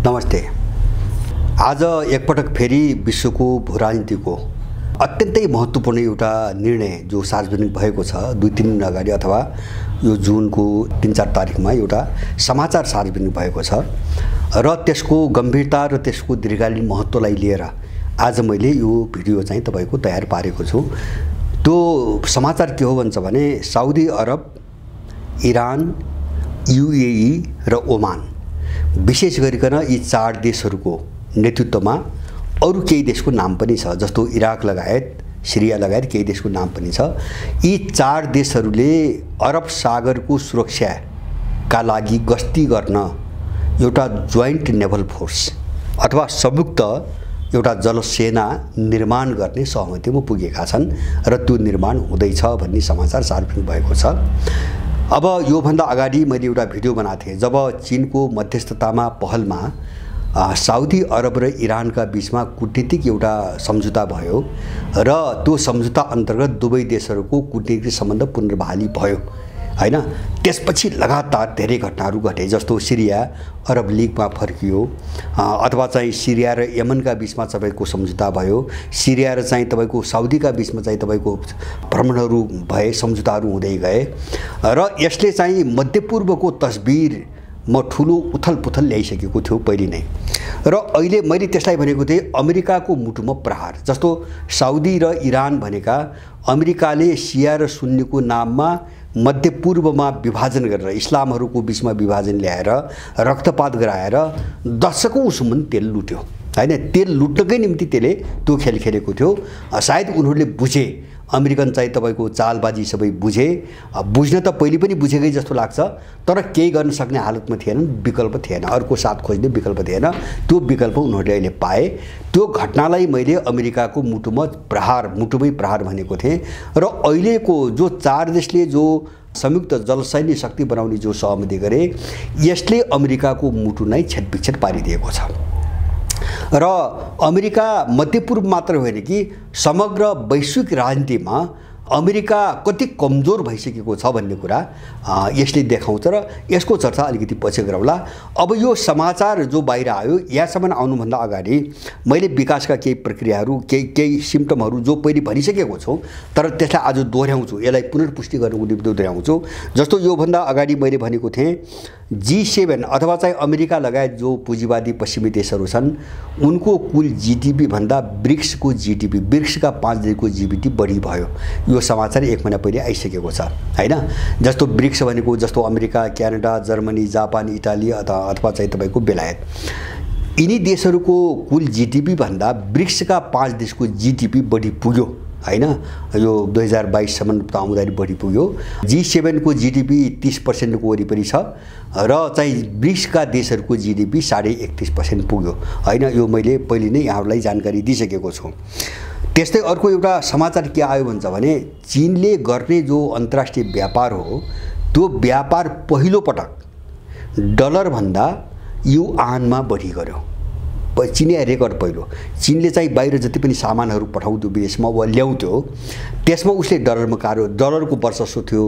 नमस्ते। आज एकपटक फेरि विश्वको भूराजनीतिको अत्यन्तै महत्त्वपूर्ण एउटा निर्णय जो सार्वजनिक भएको छ 2-3 दिन अगाडि अथवा यो जुनको 3-4 तारिखमा एउटा समाचार सार्वजनिक भएको छ र त्यसको गम्भीरता र त्यसको दीर्घकालीन महत्त्वलाई लिएर आज मैले यो भिडियो चाहिँ तपाईको तयार पारेको छु। त्यो समाचार के हो भन्छ भने साउदी अरब, इरान, युएई र ओमान विशेष गरिकन यी 4 देशहरूको नेतृत्वमा अरु केही देशको नाम पनि छ, जस्तो इराक लगायत सिरिया लगायत केही देशको नाम पनि छ। यी 4 देशहरूले अरब सागरको सुरक्षाका लागि गस्ती गर्न एउटा जोइन्ट नेभल फोर्स अथवा संयुक्त एउटा जलसेना निर्माण गर्ने सहमतिमा पुगेका छन् र त्यो निर्माण हुँदैछ भन्ने समाचार सार्वजनिक भएको छ। अब यो भन्दा अगाडि मैले एउटा भिडियो बनाएको थिएँ जब चीनको मध्यस्थतामा पहलमा साउदी अरब र इरानका बीचमा कूटनीतिक एउटा सम्झौता भयो र त्यो सम्झौता अन्तर्गत दुवै देशहरूको कूटनीतिक सम्बन्ध पुनर्बहाली भयो हैन। त्यसपछि लगातार धेरै घटनाहरू घटे, जस्तो सिरिया अरब लीगमा फर्कियो अथवा चाहिँ सिरिया र यमनका बीचमा तपाईको सम्झौता भयो, सिरिया र चाहिँ तपाईको साउदीका बीचमा चाहिँ तपाईको भ्रमणहरू भए, सम्झौताहरू हुँदै गए र यसले चाहिँ मध्यपूर्वको तस्बिर म ठुलो उथलपुथल ल्याइसकेको थियो पहिले नै। र अहिले मैले त्यसलाई भनेको थिएँ अमेरिकाको मुटुमा प्रहार। जस्तो साउदी र इरान भनेका अमेरिकाले शिया र सुन्नीको नाममा मध्यपूर्वमा विभाजन गरेर इस्लामहरूको बीचमा विभाजन ल्याएर रक्तपात गराएर दशकौंसम्म तेल लुट्यो हैन। तेल लुट्नकै निम्ति त्यसले त्यो खेल खेलेको थियो। सायद उनीहरूले बुझे, अमेरिकन चाहिँ तपाईको चालबाजी सबै बुझे, बुझ्न त पहिले पनि बुझेकै जस्तो लाग्छ, तर केही गर्न सक्ने हालतमा थिएनन्, विकल्प थिएन, अर्को साथ खोज्ने विकल्प थिएन। त्यो विकल्प उनीहरूले अहिले पाए। त्यो घटनालाई मैले अमेरिकाको मुटुमै प्रहार भनेको थिएँ र अहिलेको जो 4 देशले जो संयुक्त जलसैन्य शक्ति बनाउने जो सहमति गरे यसले अमेरिकाको मुटु नै छेदविच्छेद पारिदिएको छ। र अमेरिका मध्यपूर्व मात्र होइन कि समग्र वैश्विक राजनीतिमा अमेरिका कति कमजोर भइसकेको छ भन्ने कुरा यसले देखाउँछ र यसको चर्चा अलिकति पछि गरौँला। अब यो समाचार जो बाहिर आयो यहाँसम्म आउनुभन्दा अगाडि मैले विकासका केही प्रक्रियाहरू केही सिम्पटमहरू जो पहिले भनिसकेको छु तर त्यसलाई आज दोहोऱ्याउँछु, यसलाई पुनर्पुष्टि गर्नको निम्ति दोहोऱ्याउँछु। जस्तो योभन्दा अगाडि मैले भनेको थिएँ G7 अथवा चाहिँ अमेरिका लगायत जो पुँजीवादी पश्चिमी देशहरू छन् उनको कुल जीडीपी भन्दा ब्रिक्सको जीडीपी, ब्रिक्सका 5 देशको जीडीपी बढी भयो। यो समाचार 1 महिना पहिले आइसकेको छ हैन। जस्तो ब्रिक्स भनेको जस्तो America, Canada, Germany, Japan, Italy अथवा चाहिँ तपाईको बेलायत, यिनी देशहरूको कुल जीडीपी भन्दा ब्रिक्सका 5 देशको जीडीपी बढी पुग्यो हैन। यो 2022 सम्म आउँदाखेरि बढी पुग्यो। G7 को जीडीपी 30% को वरिपरि छ र चाहिँ ब्रिक्सका देशहरूको जीडीपी 31.5% पुग्यो हैन। यो मैले पहिले नै यहाँहरूलाई जानकारी दिइसकेको छु। त्यस्तै अर्को एउटा समाचार के आयो भन्छ भने चीनले गर्ने जो अन्तर्राष्ट्रिय व्यापार हो त्यो व्यापार पहिलो पटक डलर भन्दा युआनमा बढी गर्यो। चिनिया रेकर्ड पहिलो। चीनले चाहिँ बाहिर जति पनि सामानहरू पठाउँथ्यो विदेशमा वा ल्याउँथ्यो त्यसमा उसले डलरको वर्चस्व थियो,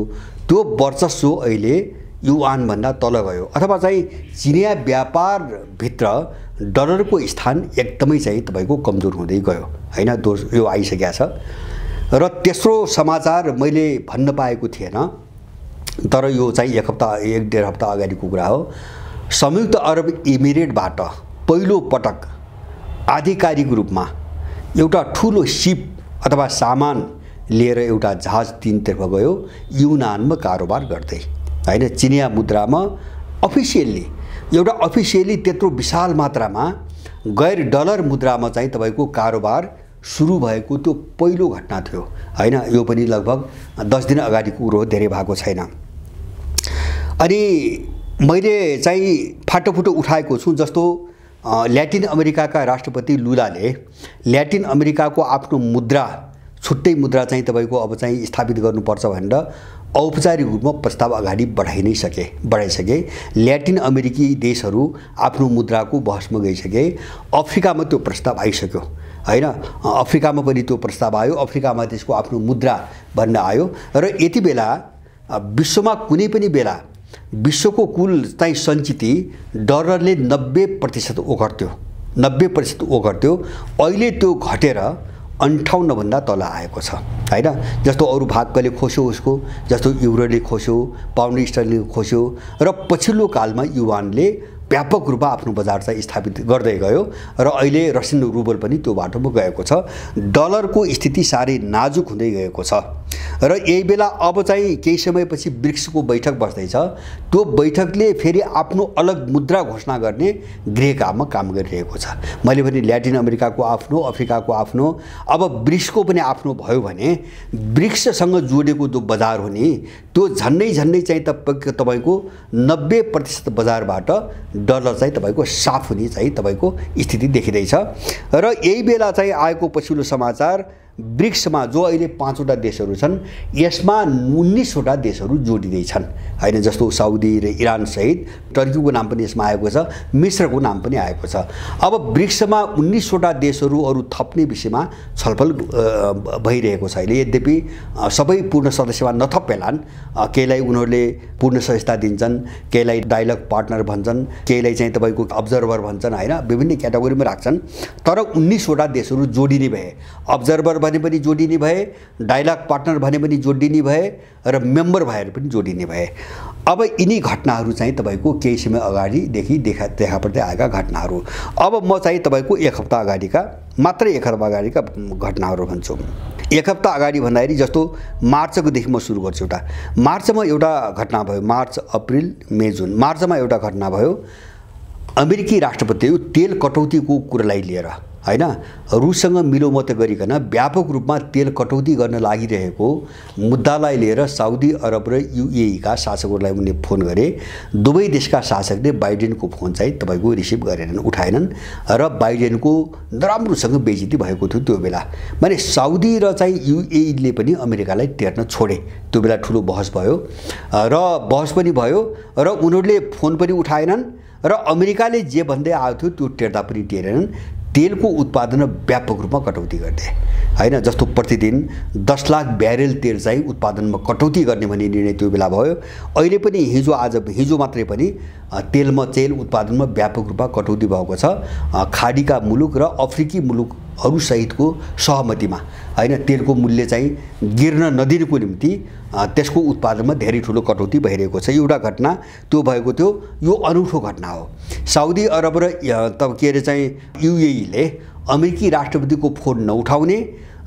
त्यो वर्चस्व अहिले युआन भन्दा तल गयो अथवा चाहिँ चिनिया व्यापार भित्र डलरको स्थान एकदमै चाहिँ तपाईको कमजोर हुँदै गयो हैन। यो आइसकेको छ। र तेस्रो समाचार मैले भन्न पाएको थिएन तर यो चाहिँ 1-1.5 हप्ता अगाडिको कुरा हो। संयुक्त अरब इमिरेटबाट पहिलो पटक आधिकारिक रूपमा एउटा ठुलो शिप अथवा सामान लिएर एउटा जहाज तीनतर्फ गयो युनानमा कारोबार गर्दै हैन। चिनिया मुद्रामा अफिसियली त्यत्रो विशाल मात्रामा गैर डलर मुद्रामा चाहिँ तपाईको कारोबार सुरु भएको त्यो पहिलो घटना थियो हैन। यो पनि लगभग 10 दिन अगाडिको कुरो हो, धेरै भएको छैन। अनि मैले चाहिँ फाटोफुटो उठाएको छु। जस्तो ल्याटिन अमेरिकाका राष्ट्रपति लुलाले ल्याटिन अमेरिकाको आफ्नो मुद्रा, छुट्टै मुद्रा चाहिँ तपाईको अब चाहिँ स्थापित गर्नुपर्छ भनेर औपचारिक रूपमा प्रस्ताव अगाडि बढाइसके। ल्याटिन अमेरिकी देशहरू आफ्नो मुद्राको बहसमा गइसके। अफ्रिकामा त्यो प्रस्ताव आइसक्यो हैन। अफ्रिकामा पनि त्यो प्रस्ताव आयो, अफ्रिकामा त्यसको आफ्नो मुद्रा भन्न आयो र यति बेला विश्वमा कुनै पनि बेला विश्वको कुल चाहिँ सञ्चित डलरले 90% ओगट्यो, 90% ओगट्यो। अहिले त्यो घटेर 58 भन्दा तल आएको छ हैन। जस्तो अरू भागले खोस्यो उसको, जस्तो युरोले खोस्यो, पाउन्ड स्टर्लिङले खोस्यो र पछिल्लो कालमा युवानले व्यापक रूपमा आफ्नो बजार चाहिँ स्थापित गर्दै गयो र अहिले रसियन रुबल पनि त्यो बाटोमा गएको छ। डलरको स्थिति साह्रै नाजुक हुँदै गएको छ र यही बेला अब चाहिँ केही समयपछि ब्रिक्सको बैठक बस्दैछ। त्यो बैठकले फेरि आफ्नो अलग मुद्रा घोषणा गर्ने गृहकाममा काम गरिरहेको छ। मैले भने ल्याटिन अमेरिकाको आफ्नो, अफ्रिकाको आफ्नो, अब ब्रिक्सको पनि आफ्नो भयो भने ब्रिक्ससँग जोडेको जो बजार हो नि त्यो झन्डै चाहिँ तपाईको 90% बजारबाट डलर चाहिँ तपाईको साफ हुने चाहिँ तपाईको स्थिति देखिँदैछ। र यही बेला चाहिँ आएको पछिल्लो समाचार ब्रिक्समा जो अहिले 5 वटा देशहरू छन् यसमा 19 वटा देशहरू जोडिँदैछन् हैन। जस्तो साउदी र इरान सहित टर्कीको नाम पनि यसमा आएको छ, मिस्रको नाम पनि आएको छ। अब ब्रिक्समा 19 वटा देशहरू अरू थप्ने विषयमा छलफल भइरहेको छ अहिले। यद्यपि सबै पूर्ण सदस्यमा नथपेलान्, केहीलाई उनीहरूले पूर्ण सदस्यता दिन्छन्, केहीलाई डायलग पार्टनर भन्छन्, केहीलाई चाहिँ तपाईको अब्जर्भर भन्छन् हैन, विभिन्न क्याटेगोरीमा राख्छन्। तर 19 वटा देशहरू जोडिने भए, अब्जर्भर भने पनि जोडिने भए, डायलग पार्टनर भने पनि जोडिने भए र मेम्बर भएर पनि जोडिने भए। अब यिनी घटनाहरू चाहिँ तपाईको केही समय अगाडिदेखि देखा पर्दै आएका घटनाहरू। अब म चाहिँ तपाईको एक हप्ता अगाडिका मात्र घटनाहरू भन्छु। एक हप्ता अगाडि भन्दाखेरि जस्तो मार्चकोदेखि म सुरु गर्छु। मार्चमा एउटा घटना भयो, मार्च, अप्रिल, मे, जुन। मार्चमा एउटा घटना भयो, अमेरिकी राष्ट्रपतिले तेल कटौतीको कुरालाई लिएर हैन रुससँग मिलोमत गरिकन व्यापक रूपमा तेल कटौती गर्न लागिरहेको मुद्दालाई लिएर साउदी अरब र युएई का शासकहरूलाई उनले फोन गरे। दुवै देशका शासकले बाइडेनको फोन चाहिँ तपाईको रिसिभ गरेनन्, उठाएनन् र बाइडेनको नराम्रोसँग बेइज्जती भएको थियो त्यो बेला। माने साउदी र चाहिँ युएईले पनि अमेरिकालाई टेर्न छोडे। त्यो बेला ठुलो बहस भयो र बहस पनि भयो र उनीहरूले फोन पनि उठाएनन् र अमेरिकाले जे भन्दै आएको थियो त्यो टेर्दा पनि टेरेनन्। तेलको उत्पादनमा व्यापक रूपमा कटौती गर्ने हैन। जस्तो प्रतिदिन 10 लाख ब्यारेल तेल चाहिँ उत्पादनमा कटौती गर्ने भन्ने निर्णय त्यो बेला भयो। अहिले पनि हिजो मात्रै पनि तेल उत्पादनमा व्यापक रूपमा कटौती भएको छ। खाडीका मुलुक र अफ्रिकी मुलुकहरू सहितको सहमतिमा हैन तेलको मूल्य चाहिँ गिर्न नदिनुको निम्ति त्यसको उत्पादनमा धेरै ठुलो कटौती भइरहेको छ। एउटा घटना त्यो भएको थियो, यो अनौठो घटना हो। साउदी अरब र के अरे चाहिँ युएईले अमेरिकी राष्ट्रपतिको फोन नउठाउने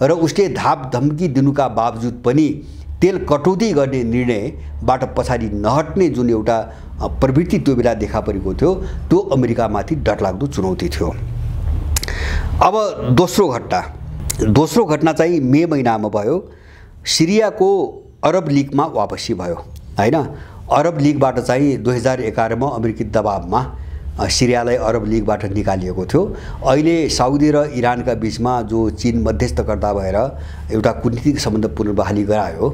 र उसले धाप धम्की दिनुका बावजुद पनि तेल कटौती गर्ने निर्णयबाट पछाडि नहट्ने जुन एउटा प्रवृत्ति त्यो बेला देखा परेको थियो त्यो अमेरिकामाथि डरलाग्दो चुनौती थियो। अब दोस्रो घटना चाहिँ मे महिनामा भयो। सिरियाको अरब लीगमा वापसी भयो हैन। अरब लीगबाट चाहिँ 2011 मा अमेरिकी दबावमा सिरियालाई अरब लीगबाट निकालिएको थियो। अहिले साउदी र इरानका बीचमा जो चीन मध्यस्थकर्ता भएर एउटा कूटनीतिक सम्बन्ध पुनर्बहाली गरायो,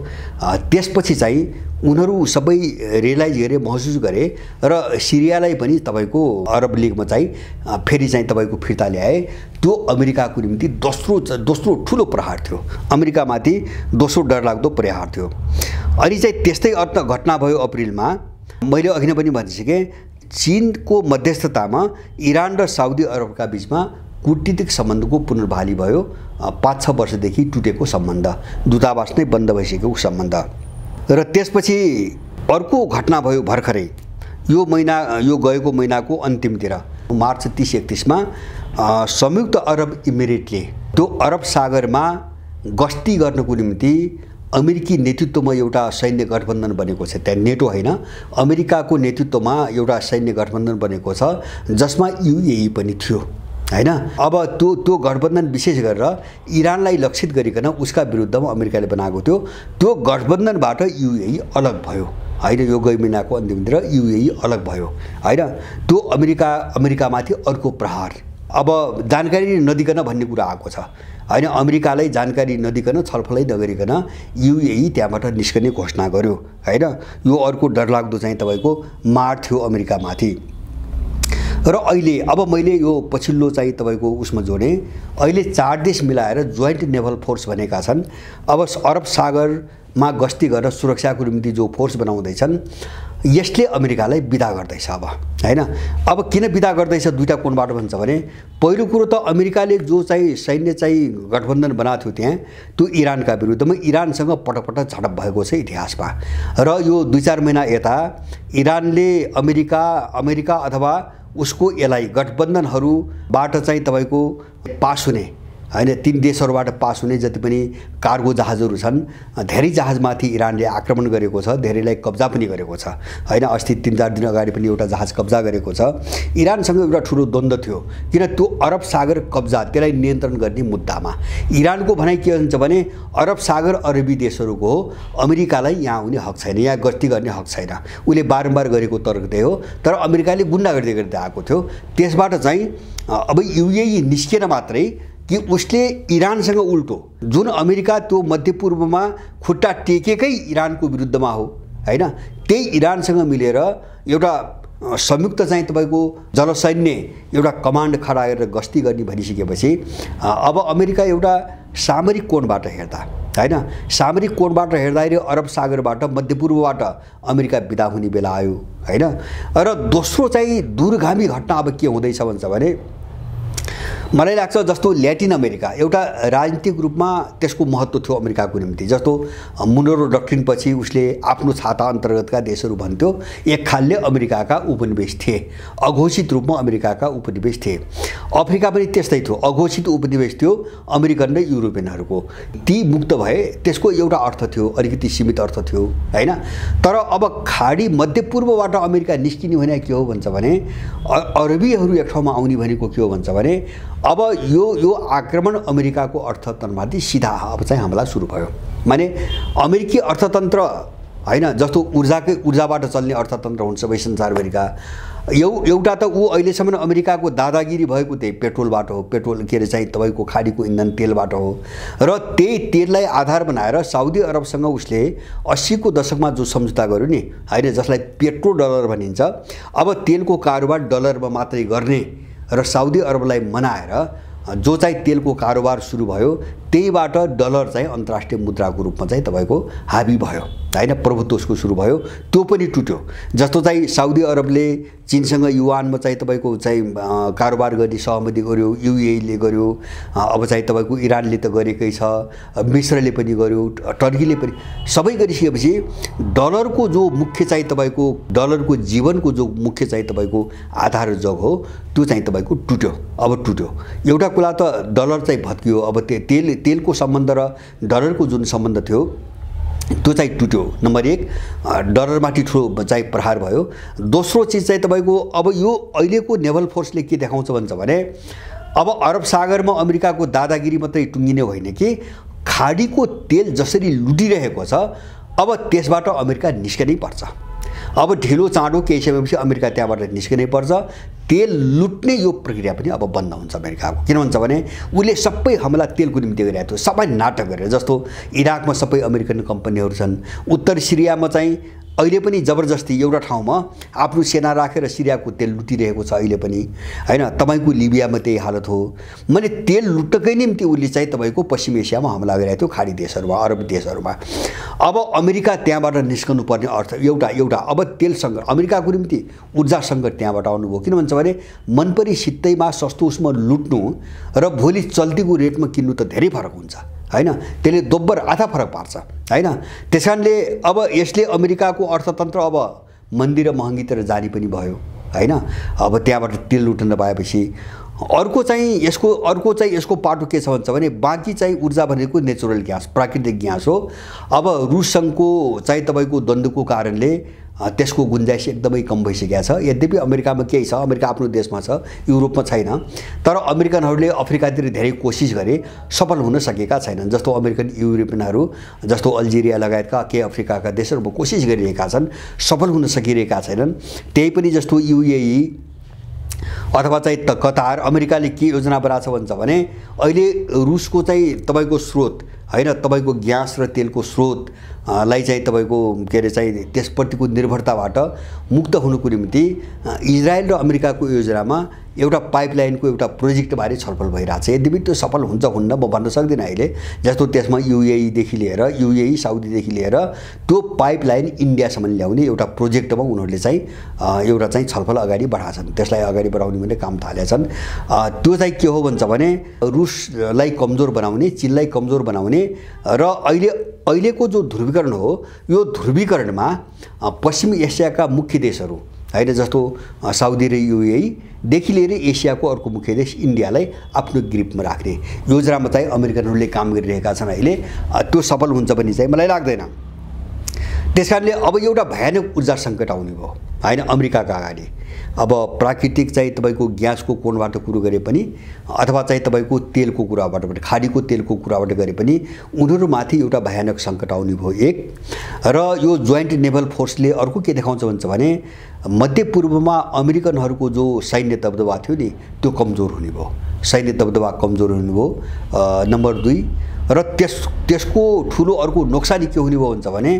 त्यसपछि चाहिँ उनीहरू सबै रियलाइज गरे, महसुस गरे र सिरियालाई पनि तपाईको अरब लीगमा चाहिँ फेरि चाहिँ तपाईको फिर्ता ल्याए। त्यो अमेरिकाको निम्ति दोस्रो ठुलो प्रहार थियो, अमेरिकामाथि दोस्रो डरलाग्दो प्रहार थियो। अनि चाहिँ त्यस्तै अर्थ घटना भयो अप्रिलमा। मैले अघि नै पनि भनिसकेँ, चीनको मध्यस्थतामा इरान र साउदी अरबका बीचमा कूटनीतिक सम्बन्धको पुनर्बहाली भयो। 5-6 वर्षदेखि टुटेको सम्बन्ध, दूतावास नै बन्द भइसकेको सम्बन्ध। र त्यसपछि अर्को घटना भयो भर्खरै यो गएको महिनाको अन्तिमतिर, मार्च 30-31 मा संयुक्त अरब इमिरेटले त्यो अरब सागरमा गस्ती गर्नको निम्ति अमेरिकी नेतृत्वमा एउटा सैन्य गठबन्धन बनेको छ। त्यहाँ नेटो हैन, अमेरिकाको नेतृत्वमा एउटा सैन्य गठबन्धन बनेको छ जसमा युएई पनि थियो हैन। अब त्यो गठबन्धन विशेष गरेर इरानलाई लक्षित गरिकन उसका विरुद्धमा अमेरिकाले बनाएको थियो। त्यो गठबन्धनबाट युएई अलग भयो हैन। यो गए महिनाको अन्तिमतिर युएई अलग भयो हैन। त्यो अमेरिकामाथि अर्को प्रहार। अब जानकारी नदिकन भन्ने कुरा आएको छ हैन। अमेरिकालाई जानकारी नदिकन, छलफलै नगरिकन युएई त्यहाँबाट निस्कने घोषणा गर्यो हैन। यो अर्को डरलाग्दो चाहिँ तपाईको मार थियो अमेरिकामाथि। र अहिले अब मैले यो पछिल्लो चाहिँ तपाईको उसमा जोडे, अहिले 4 देश मिलाएर जोइन्ट नेभल फोर्स भनेका छन्। अब अरब सागरमा गस्ती गरेर सुरक्षाको निम्ति जो फोर्स बनाउँदैछन्, यसले अमेरिकालाई बिदा गर्दैछ अब हैन। अब किन बिदा गर्दैछ दुईटा कोणबाट भन्छ भने पहिलो कुरो त अमेरिकाले जो चाहिँ सैन्य चाहिँ गठबन्धन बनाएको थियो त्यहाँ त्यो इरानका विरुद्धमा इरानसँग पटक झडप भएको छ इतिहासमा। र यो 2-4 महिना यता इरानले अमेरिका अथवा उसको एलाई गठबन्धनहरूबाट चाहिँ तपाईको पास हुने हैन 3 देशहरूबाट पास हुने जति पनि कार्गो जहाजहरू छन् धेरै जहाजमाथि इरानले आक्रमण गरेको छ, धेरैलाई कब्जा पनि गरेको छ हैन। अस्ति 3-4 दिन अगाडि पनि एउटा जहाज कब्जा गरेको छ। इरानसँग एउटा ठुलो द्वन्द्व थियो किन त्यो अरब सागर कब्जा त्यसलाई नियन्त्रण गर्ने मुद्दामा। इरानको भनाइ के हुन्छ भने अरब सागर अरबी देशहरूको हो, अमेरिकालाई यहाँ आउने हक छैन, यहाँ गस्ती गर्ने हक छैन। उले बारम्बार गरेको तर्क त्यही हो। तर अमेरिकाले गुन्डागर्दी गर्दै आएको थियो। त्यसबाट चाहिँ अब यूएई निस्केन मात्रै कि उसले इरानसँग उल्टो जुन अमेरिका त्यो मध्यपूर्वमा खुट्टा टेकेकै इरानको विरुद्धमा हो हैन, त्यही इरानसँग मिलेर एउटा संयुक्त चाहिँ तपाईको जलसैन्य एउटा कमान्ड खडा गरेर गस्ती गर्ने भनिसकेपछि अब अमेरिका एउटा सामरिक कोणबाट हेर्दा हैन, सामरिक कोणबाट हेर्दाखेरि अरब सागरबाट मध्यपूर्वबाट अमेरिका बिदा हुने बेला आयो हैन। र दोस्रो चाहिँ दूरगामी घटना अब के हुँदैछ भन्छ भने मलाई लाग्छ जस्तो ल्याटिन अमेरिका एउटा राजनीतिक रूपमा त्यसको महत्त्व थियो अमेरिकाको निम्ति। जस्तो मुनरो डक्ट्रिन पछि उसले आफ्नो छाता अन्तर्गतका देशहरू भन्थ्यो एक खालले अमेरिकाका उपनिवेश थिए, अघोषित रूपमा अमेरिकाका उपनिवेश थिए। अफ्रिका पनि त्यस्तै थियो, अघोषित उपनिवेश थियो अमेरिकन र युरोपियनहरूको। ती मुक्त भए त्यसको एउटा अर्थ थियो, अलिकति सीमित अर्थ थियो हैन। तर अब खाडी मध्यपूर्वबाट अमेरिका निस्किने भने के हो भन्छ भने अरबीहरू एक ठाउँमा आउने भनेको के हो भन्छ भने अब यो आक्रमण अमेरिकाको अर्थतन्त्रमाथि सीधा अब चाहिँ हमला सुरु भयो। माने अमेरिकी अर्थतन्त्र हैन, जस्तो ऊर्जाबाट चल्ने अर्थतन्त्र हुन्छ सबै संसारभरिका। एउटा त ऊ अहिलेसम्म अमेरिकाको दादागिरी भएको त्यही पेट्रोलबाट हो, पेट्रोल के अरे चाहिँ तपाईँको खाडीको इन्धन तेलबाट हो। र त्यही तेललाई आधार बनाएर साउदी अरबसँग उसले 80 को दशकमा जो सम्झौता गर्यो नि हैन, जसलाई पेट्रो डलर भनिन्छ। अब तेलको कारोबार डलरमा मात्रै गर्ने र साउदी अरबलाई मनाएर जो चाहिँ तेलको कारोबार सुरु भयो त्यहीबाट डलर चाहिँ अन्तर्राष्ट्रिय मुद्राको रूपमा चाहिँ तपाईको हाबी भयो हैन, प्रभुत्वको सुरु भयो। त्यो पनि टुट्यो। जस्तो चाहिँ साउदी अरबले चीनसँग युवानमा चाहिँ तपाईको चाहिँ कारोबार गर्ने सहमति गर्यो, यूएईले गर्यो, अब चाहिँ तपाईको इरानले त गरेकै छ, मिस्रले पनि गर्यो, टर्कीले पनि, सबै गरिसकेपछि डलरको जो मुख्य चाहिँ तपाईको डलरको जीवनको जो मुख्य चाहिँ तपाईको आधार जग हो त्यो चाहिँ तपाईको टुट्यो। अब टुट्यो। एउटा कुरा त डलर चाहिँ भत्कियो। अब तेलको सम्बन्ध र डलरको जुन सम्बन्ध थियो त्यो चाहिँ टुट्यो। नम्बर 1 डलरमाथि ठुलो चाहिँ प्रहार भयो। दोस्रो चिज चाहिँ तपाईको अब यो अहिलेको नेभल फोर्सले के देखाउँछ भन्छ भने अब अरब सागरमा अमेरिकाको दादागिरी मात्रै टुङ्गिने होइन कि खाडीको तेल जसरी लुटिरहेको छ अब त्यसबाट अमेरिका निस्कनै पर्छ। अब ढिलो चाँडो केही समयपछि अमेरिका त्यहाँबाट निस्किनै पर्छ। तेल लुट्ने यो प्रक्रिया पनि अब बन्द हुन्छ अमेरिकाको। किन भन्छ भने उसले सबै हमला तेलको निम्ति गरिरहेको थियो, सबै नाटक गरेर। जस्तो इराकमा सबै अमेरिकन कम्पनीहरू छन्, उत्तर सिरियामा चाहिँ अहिले पनि जबरजस्ती एउटा ठाउँमा आफ्नो सेना राखेर सिरियाको तेल लुटिरहेको छ अहिले पनि हैन। तपाईको लिबियामा त्यही हालत हो। मैले तेल लुट्नकै निम्ति उसले चाहिँ तपाईको पश्चिम एसियामा हमला गरेको थियो, खाडी देशहरूमा, अरब देशहरूमा। अब अमेरिका त्यहाँबाट निस्कनु पर्ने अर्थ एउटा अब तेल सङ्कट, अमेरिकाको निम्ति ऊर्जा सङ्कट त्यहाँबाट आउनुभयो। किन भन्छ भने मनपरी सित्तैमा सस्तो उसमा लुट्नु र भोलि चल्तीको रेटमा किन्नु त धेरै फरक हुन्छ हैन। त्यसले दोब्बर आधा फरक पार्छ हैन। त्यसकारणले अब यसले अमेरिकाको अर्थतन्त्र अब मन्दी र महँगीतिर जाने पनि भयो हैन। अब त्यहाँबाट तेल लुट्न पाएपछि अर्को चाहिँ यसको पाटो के छ भन्छ भने बाँकी चाहिँ ऊर्जा भनेको नेचुरल ग्यास, प्राकृतिक ग्यास हो। अब रुससँगको चाहिँ तपाईको द्वन्द्वको कारणले त्यसको गुन्जाइस एकदमै कम भइसकेको छ। यद्यपि अमेरिकामा केही छ, अमेरिका आफ्नो देशमा छ, युरोपमा छैन। तर अमेरिकनहरूले अफ्रिकातिर धेरै कोसिस गरे, सफल हुन सकेका छैनन्। जस्तो अमेरिकन युरोपियनहरू जस्तो अल्जेरिया लगायतका केही अफ्रिकाका देशहरूमा कोसिस गरिरहेका छन्, सफल हुन सकिरहेका छैनन्। त्यही पनि जस्तो यूएई अथवा चाहिँ कतार, अमेरिकाले के योजना बनाएको छ भन्छ भने अहिले रुसको चाहिँ तपाईको स्रोत हैन, तपाईको ग्यास र तेलको स्रोत लाई चाहिँ तपाईको के अरे चाहिँ त्यसप्रतिको निर्भरताबाट मुक्त हुनुको निम्ति इजरायल र अमेरिकाको योजनामा एउटा पाइपलाइनको एउटा प्रोजेक्टबारे छलफल भइरहेछ। यद्यपि त्यो सफल हुन्छ हुन्न म भन्न सक्दिनँ अहिले। जस्तो त्यसमा युएईदेखि लिएर युएई साउदीदेखि लिएर त्यो पाइपलाइन इन्डियासम्म ल्याउने एउटा प्रोजेक्टमा उनीहरूले चाहिँ एउटा चाहिँ छलफल अगाडि बढाएछन्। त्यसलाई अगाडि बढाउने भने काम थालेछन्। त्यो चाहिँ के हो भन्छ भने रुसलाई कमजोर बनाउने, चीनलाई कमजोर बनाउने र अहिलेको जो ध्रुवीकरण हो यो ध्रुवीकरणमा पश्चिमी एसियाका मुख्य देशहरू हैन जस्तो साउदी र युएईदेखि लिएर एसियाको अर्को मुख्य देश इन्डियालाई आफ्नो ग्रिपमा राख्ने योजनामा चाहिँ अमेरिकनहरूले काम गरिरहेका छन्। अहिले त्यो सफल हुन्छ भन्ने चाहिँ मलाई लाग्दैन। त्यसकारणले अब एउटा भयानक ऊर्जा सङ्कट आउने भयो हैन अमेरिकाका अगाडि। अब प्राकृतिक चाहिँ तपाईको ग्यासको कोणबाट कुरो गरे पनि अथवा चाहिँ तपाईको तेलको कुराबाट पनि खाडीको तेलको कुराबाट गरे पनि उनीहरूमाथि एउटा भयानक सङ्कट आउने भयो एक। र यो जोइन्ट नेभल फोर्सले अर्को के देखाउँछ भन्छ भने मध्यपूर्वमा अमेरिकनहरूको जो सैन्य दबदबा थियो नि त्यो कमजोर हुने भयो। सैन्य दबदबा कमजोर हुने भयो नम्बर 2। र त्यसको ठुलो अर्को नोक्सानी के हुने भयो भन्छ भने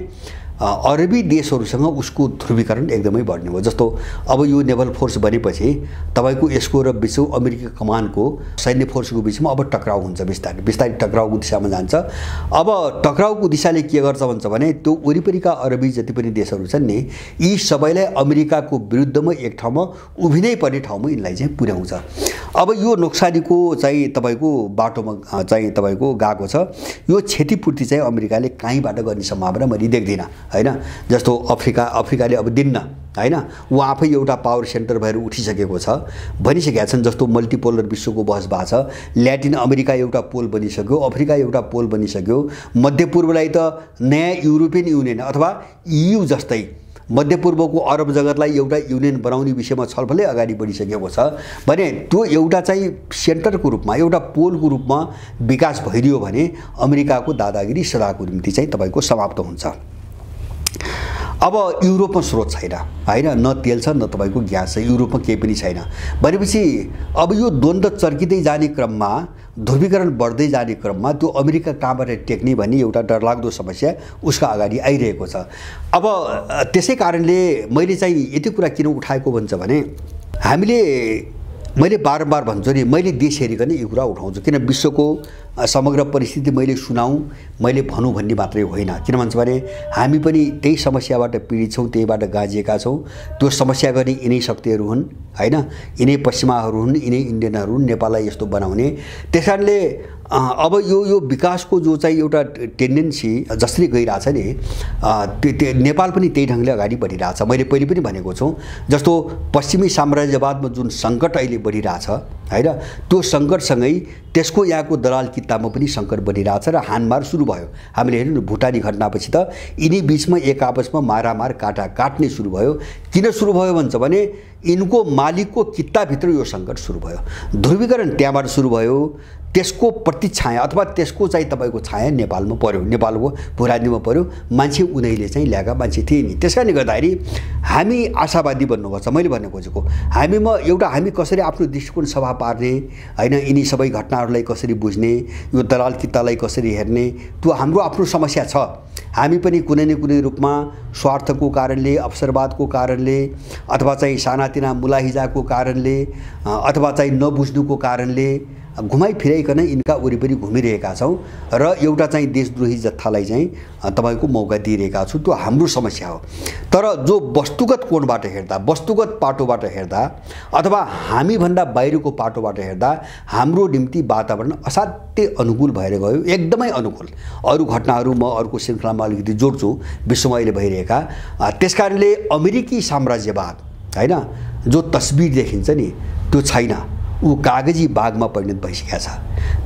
अरबी देशहरूसँग उसको ध्रुवीकरण एकदमै बढ्ने भयो। जस्तो अब यो नेभल फोर्स बनेपछि तपाईको यसको र विश्व अमेरिकी कमानको सैन्य फोर्सको बिचमा अब टक्राउ हुन्छ। बिस्तारै बिस्तारै टक्राउको दिशामा जान्छ। अब टक्राउको दिशाले के गर्छ भन्छ भने त्यो वरिपरिका अरबी जति पनि देशहरू छन् नि यी सबैलाई अमेरिकाको विरुद्धमा एक ठाउँमा उभिनै पर्ने ठाउँमा यिनलाई चाहिँ पुर्याउँछ। अब यो नोक्सानीको चाहिँ तपाईको बाटोमा चाहिँ तपाईको गएको छ। यो क्षतिपूर्ति चाहिँ अमेरिकाले कहीँबाट गर्ने सम्भावना मैले देख्दिनँ हैन। जस्तो अफ्रिकाले अब दिन्न हैन। ऊ आफै एउटा पावर सेन्टर भएर उठिसकेको छ भनिसकेका छन्। जस्तो मल्टिपोलर विश्वको बहस भएको छ। ल्याटिन अमेरिका एउटा पोल बनिसक्यो, अफ्रिका एउटा पोल बनिसक्यो। मध्यपूर्वलाई त नयाँ युरोपियन युनियन अथवा EU जस्तै मध्यपूर्वको अरब जगतलाई एउटा युनियन बनाउने विषयमा छलफलै अगाडि बढिसकेको छ भने त्यो एउटा चाहिँ सेन्टरको रूपमा एउटा पोलको रूपमा विकास भइदियो भने अमेरिकाको दादागिरी सदाको निम्ति चाहिँ तपाईको समाप्त हुन्छ। अब युरोपमा स्रोत छैन हैन, न तेल छ न तपाईको ग्यास छ, युरोपमा केही पनि छैन भनेपछि अब यो द्वन्द्व चर्किँदै जाने क्रममा ध्रुवीकरण बढ्दै जाने क्रममा त्यो अमेरिका कहाँबाट टेक्ने भन्ने एउटा डरलाग्दो समस्या उसका अगाडि आइरहेको छ। अब त्यसै कारणले मैले चाहिँ यति कुरा किन उठाएको भन्छ भने मैले बारम्बार भन्छु नि मैले देश हेरिकन यो कुरा उठाउँछु। किन विश्वको समग्र परिस्थिति मैले सुनाऊँ मैले भनौँ भन्ने मात्रै होइन। किन भन्छ भने हामी पनि त्यही समस्याबाट पीडित छौँ, त्यहीबाट गाजिएका छौँ। त्यो समस्या गर्ने यिनै शक्तिहरू हुन् हैन, यिनै पश्चिमाहरू हुन्, यिनै इन्डियनहरू हुन् नेपाललाई यस्तो बनाउने। त्यसकारणले अब यो विकासको जो चाहिँ एउटा टेन्डेन्सी जसरी गइरहेछ नि नेपाल पनि त्यही ढङ्गले अगाडि बढिरहेछ। मैले पहिले पनि भनेको छु जस्तो पश्चिमी साम्राज्यवादमा जुन सङ्कट अहिले बढिरहेछ हैन त्यो सङ्कटसँगै त्यसको यहाँको दलाल कित्तामा पनि सङ्कट बढिरहेछ र हानमार सुरु भयो। हामीले हेर्नु भुटानी घटनापछि त यिनी बीचमा एक आपसमा मारामार काट्ने सुरु भयो। किन सुरु भयो भन्छ भने यिनको मालिकको कित्ताभित्र यो सङ्कट सुरु भयो। ध्रुवीकरण त्यहाँबाट सुरु भयो। त्यसको प्रतिछाया अथवा त्यसको चाहिँ तपाईको छाया नेपालमा पर्यो, नेपालको भूराजनीतिमा पर्यो। मान्छे उनीहरूले चाहिँ ल्याएका मान्छे थिए नि। त्यसकारणले गर्दाखेरि हामी आशावादी बन्नुपर्छ। मैले भन्ने खोजेको हामी कसरी आफ्नो दृष्टिकोण सभा पार्ने हैन, यिनी सबै घटनाहरूलाई कसरी बुझ्ने, यो दलाल कित्तालाई कसरी हेर्ने त्यो हाम्रो आफ्नो समस्या छ। हामी पनि कुनै न कुनै रूपमा स्वार्थको कारणले, अवसरवादको कारणले अथवा चाहिँ सानातिना मुलाहिजाको कारणले अथवा चाहिँ नबुझ्नुको कारणले घुमाइफिराइकन यिनका वरिपरि घुमिरहेका छौँ र एउटा चाहिँ देशद्रोही जत्थालाई चाहिँ तपाईको मौका दिइरहेका छु। त्यो हाम्रो समस्या हो। तर जो वस्तुगत कोणबाट हेर्दा, वस्तुगत पाटोबाट हेर्दा अथवा हामीभन्दा बाहिरको पाटोबाट हेर्दा हाम्रो निम्ति वातावरण असाध्यै अनुकूल भएर गयो, एकदमै अनुकूल। अरू घटनाहरू म अर्को श्रृङ्खलामा अलिकति जोड्छु विश्वमा अहिले भइरहेका। त्यसकारणले अमेरिकी साम्राज्यवाद हैन जो तस्बिर देखिन्छ नि त्यो छैन, ऊ कागजी बागमा परिणत भइसकेको छ।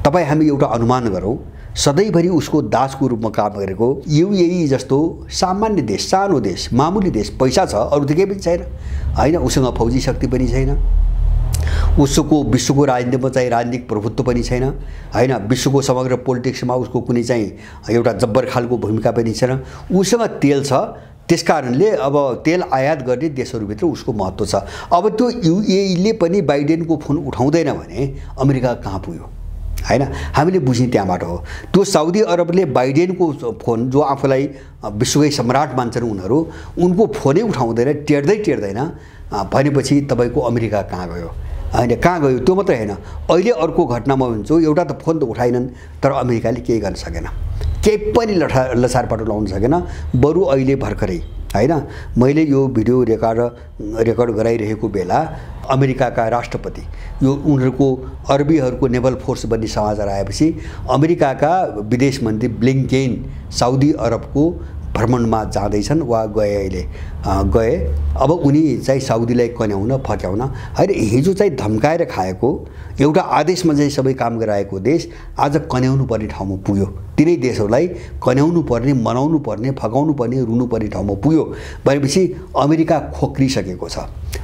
तपाईँ हामी एउटा अनुमान गरौँ सधैँभरि उसको दासको रूपमा काम गरेको युएई जस्तो सामान्य देश, सानो देश, मामुली देश, पैसा छ अरू त केही पनि छैन हैन, उसँग फौजी शक्ति पनि छैन, उसको विश्वको राजनीतिमा चाहिँ राजनीतिक प्रभुत्व पनि छैन हैन, विश्वको समग्र पोलिटिक्समा उसको कुनै चाहिँ एउटा जब्बर खालको भूमिका पनि छैन। उसँग तेल छ। त्यसकारणले अब तेल आयात गर्ने देशहरूभित्र उसको महत्त्व छ। अब त्यो युएईले पनि बाइडेनको फोन उठाउँदैन भने अमेरिका कहाँ पुग्यो हैन, हामीले बुझ्ने त्यहाँबाट हो। त्यो साउदी अरबले बाइडेनको फोन जो आफूलाई विश्वकै सम्राट मान्छन् उनीहरू, उनको फोनै उठाउँदैन, टेर्दैन भनेपछि तपाईको अमेरिका कहाँ गयो होइन कहाँ गयो त्यो मात्रै होइन। अहिले अर्को घटनामा भन्छु, एउटा त फोन त उठाएनन् तर अमेरिकाले केही गर्न सकेन, केही पनि लसारपाटो लाउन सकेन। बरु अहिले भर्खरै होइन मैले यो भिडियो रेकर्ड गराइरहेको बेला अमेरिकाका राष्ट्रपति यो उनीहरूको अरबीहरूको नेभल फोर्स बन्ने समाचार आएपछि अमेरिकाका विदेश मन्त्री ब्लिङ्केन साउदी अरबको भ्रमणमा जाँदैछन् वा गए। अब उनी चाहिँ साउदीलाई कन्याउन फट्याउन होइन, हिजो चाहिँ धम्काएर खाएको एउटा आदेशमा चाहिँ सबै काम गराएको देश आज कन्याउनु पर्ने ठाउँमा पुग्यो। तिनै देशहरूलाई कन्याउनु पर्ने, मनाउनु पर्ने, फकाउनु पर्ने, रुनु पर्ने ठाउँमा पुग्यो भनेपछि अमेरिका खोक्रिसकेको छ।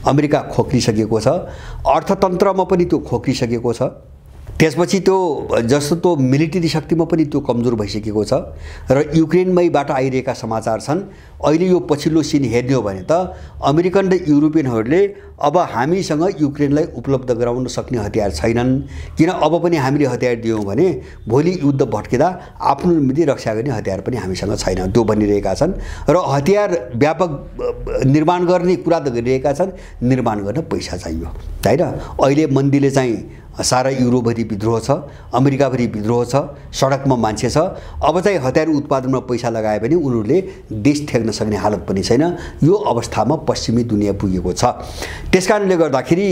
अमेरिका खोक्रिसकेको छ, अर्थतन्त्रमा पनि त्यो खोक्रिसकेको छ। त्यसपछि त्यो जस्तो त्यो मिलिट्री शक्तिमा पनि त्यो कमजोर भइसकेको छ र युक्रेनमैबाट आइरहेका समाचार छन्। अहिले यो पछिल्लो सिन हेर्ने हो भने त अमेरिकन र युरोपियनहरूले अब हामीसँग युक्रेनलाई उपलब्ध गराउन सक्ने हतियार छैनन्, किन अब पनि हामीले हतियार दियौँ भने भोलि युद्ध भट्किँदा आफ्नो निम्ति रक्षा गर्ने हतियार पनि हामीसँग छैन, त्यो भनिरहेका छन्। र हतियार व्यापक निर्माण गर्ने कुरा त गरिरहेका छन्, निर्माण गर्न पैसा चाहियो होइन। अहिले मन्दीले चाहिँ सारा युरोपभरि विद्रोह छ, अमेरिकाभरि विद्रोह छ, सडकमा मान्छे छ। अब चाहिँ हतियार उत्पादनमा पैसा लगाए पनि उनीहरूले देश ठेक्न सक्ने हालत पनि छैन। यो अवस्थामा पश्चिमी दुनियाँ पुगेको छ। त्यसकारणले गर्दाखेरि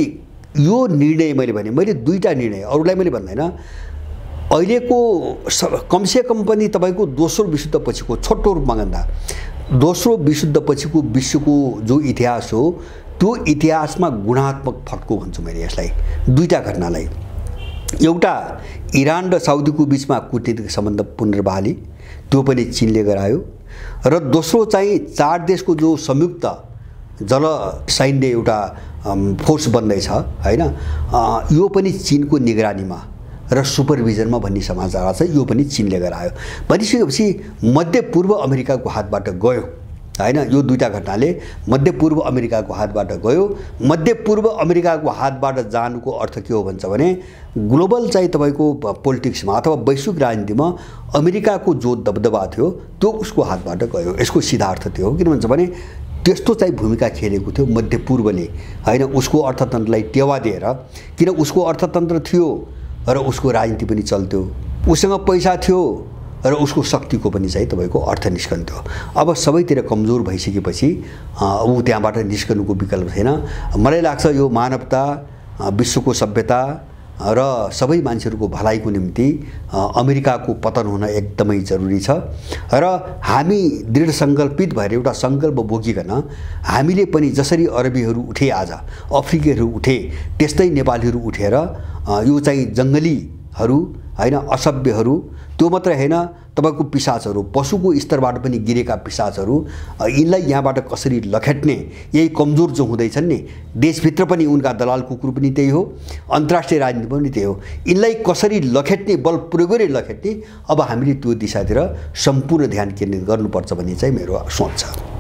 यो निर्णय मैले दुईटा निर्णय, अरूलाई मैले भन्दैन, अहिलेको कमसेकम पनि तपाईँको दोस्रो विश्वयुद्धपछिको छोटो रूपमा भन्दा दोस्रो विश्वयुद्धपछिको विश्वको जो इतिहास हो त्यो इतिहासमा गुणात्मक फड्को भन्छु मैले यसलाई। दुईटा घटनालाई, एउटा इरान र साउदीको बिचमा कूटनीतिक सम्बन्ध पुनर्बहाली, त्यो पनि चीनले गरायो। र दोस्रो चाहिँ 4 देशको जो संयुक्त जल सैन्य एउटा फोर्स बन्दैछ होइन, यो पनि चीनको निगरानीमा र सुपरभिजनमा भन्ने समाचार छ, यो पनि चीनले गरायो। भनिसकेपछि मध्यपूर्व अमेरिकाको हातबाट गयो होइन। यो दुईटा घटनाले मध्यपूर्व अमेरिकाको हातबाट गयो। मध्यपूर्व अमेरिकाको हातबाट जानुको अर्थ के हो भन्छ भने ग्लोबल चाहिँ तपाईँको पोलिटिक्समा अथवा वैश्विक राजनीतिमा अमेरिकाको जो दबदबा थियो त्यो उसको हातबाट गयो। यसको सिधा अर्थ त्यो हो। किन भन्छ भने त्यस्तो चाहिँ भूमिका खेलेको थियो मध्यपूर्वले होइन, उसको अर्थतन्त्रलाई टेवा दिएर। किन उसको अर्थतन्त्र थियो र उसको राजनीति पनि चल्थ्यो, उसँग पैसा थियो र उसको शक्तिको पनि चाहिँ तपाईँको अर्थ निस्कन्थ्यो। अब सबैतिर कमजोर भइसकेपछि ऊ त्यहाँबाट निस्कनुको विकल्प छैन। मलाई लाग्छ यो मानवता, विश्वको सभ्यता र सबै मान्छेहरूको भलाइको निम्ति अमेरिकाको पतन हुन एकदमै जरुरी छ। र हामी दृढ सङ्कल्पित भएर एउटा सङ्कल्प बोकिकन हामीले पनि जसरी अरबीहरू उठे, आज अफ्रिकीहरू उठे, त्यस्तै नेपालीहरू उठेर यो चाहिँ जङ्गलीहरू होइन, असभ्यहरू, त्यो मात्रै होइन तपाईँको पिशाचहरू, पशुको स्तरबाट पनि गिरेका पिशाचहरू, यिनलाई यहाँबाट कसरी लखेट्ने, यही कमजोर जो हुँदैछन् नि, देशभित्र पनि उनका दलाल कुकुर पनि त्यही हो, अन्तर्राष्ट्रिय राजनीति पनि त्यही हो, यिनलाई कसरी लखेट्ने, बल प्रयोग गरी लखेट्ने, अब हामीले त्यो दिशातिर सम्पूर्ण ध्यान केन्द्रित गर्नुपर्छ भन्ने चाहिँ मेरो सोच छ।